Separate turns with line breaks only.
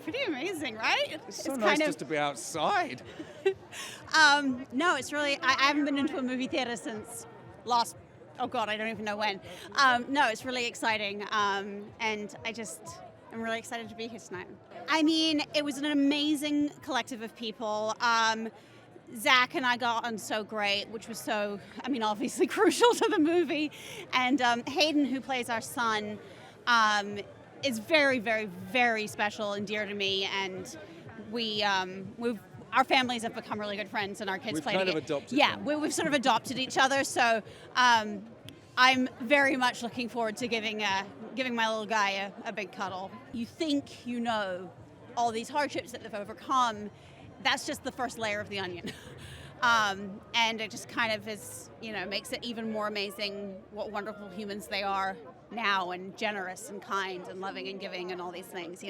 pretty amazing, right?
It's so nice just to be outside.
No, it's really, I haven't been into a movie theater since oh God, I don't even know when. No, it's really exciting. And I'm really excited to be here tonight. I mean, it was an amazing collective of people. Zach and I got on so great, which was obviously crucial to the movie. And Hayden, who plays our son, is very, very, very special and dear to me. And our families have become really good friends, and our kids play together.
Adopted.
Yeah, we've sort of adopted each other. So I'm very much looking forward to giving my little guy a big cuddle. You think you know all these hardships that they've overcome. That's just the first layer of the onion. And it just kind of makes it even more amazing what wonderful humans they are now, and generous and kind and loving and giving and all these things,